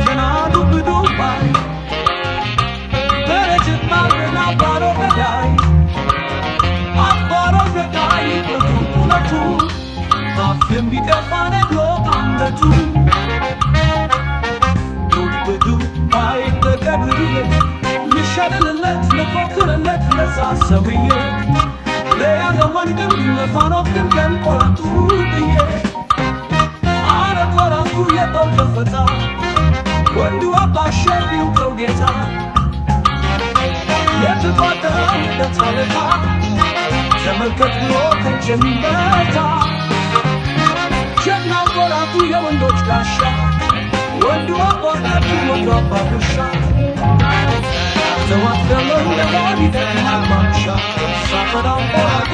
ጀናዱ ብዱባይ በረጅት ማርና አባሮ ገዳይ አባሮ ገዳይ በቱቁነቱ ታፍም ቢጠፋ ነግሮ አንገቱ ዱብዱባይ በቀብርለት ልሸልልለት ልፎክርለት ለዛ ሰውዬ ለያዘ ወንድም ለፋኖክም ገን ቆራጡ ብዬ አረ ቆራጡ የጦር ከፈታ ወንዱ አባሸፊው ከውጌታ የተቋጠረው ለታለታ ተመልከት ብሎ ተጀመታ ጀግናው ቆራጡ የወንዶች ጋሻ ወንዱ አባናቱ ወንዱ አባቡሻ ተዋደለው ለሆን ይደግማል ማምሻ ሳፈራው ቆራጡ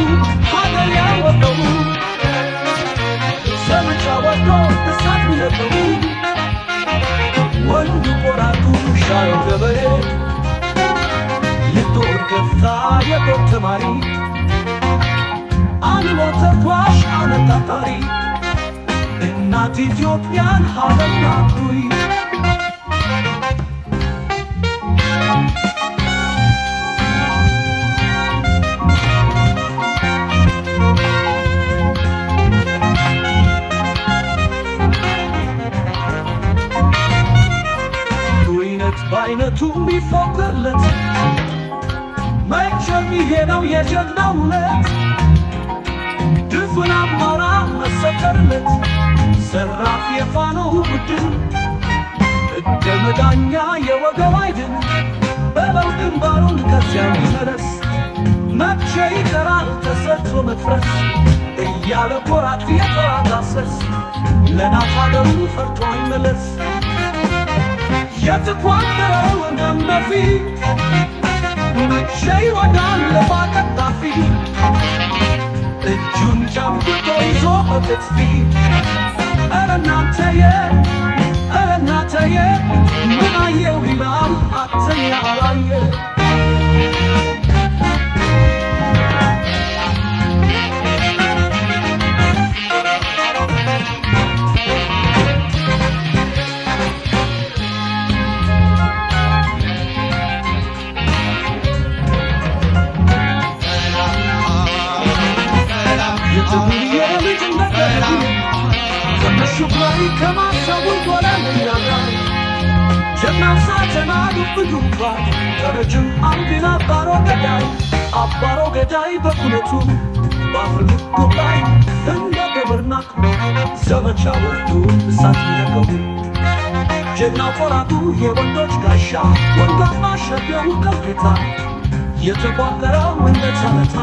ሀገር ያወቀው ዘመቻ ወዶ እሳት ሚለቀው ወንዱ ቆራጡ ሻለው ገበሬ የጦር ገፍታ የጦር ተማሪ አልሞ ተኳሽ አነጣጣሪ እናት ኢትዮጵያን ሀገር ናቱይ በአይነቱ ሚፎክርለት መቼም ይሄ ነው የጀግናው ዕለት ድፍን አማራ መሰከርለት ዘራፍ የፋኖው ቡድን እንደ መዳኛ የወገብ አይድን በለው ግንባሩን ከዚያው ይመለስ መቼ ይቀራል ተሰጥቶ መፍረስ እያለ ቆራጥ የቆራጥ አሰስ ለናት አገሩ ፈርቶ አይመለስ የተቋጠረው እንደመፊ መቼ ይወዳል ለባቀጣፊ እጁን ጨብጦ ይዞ በጥፊ ኧረ እናንተዬ ኧረ እናንተዬ ምን አየው ይላል አተኛ አላየ ሹክራይ ከማሰቡ ጎላል ያጋይ ጀናው ሳተና ዱብዱባይ ተረጅም አንድና አባሮ ገዳይ በኩለቱ በአፍርግቶ ላይ እንደ ገበርናቅ ዘመቻ ወርዱ እሳት ሚለቀው ጀናው ቆራጡ የወንዶች ጋሻ ወንዶች ማሸቢያው ከፍታ የተቋጠረው እንደ ተመታ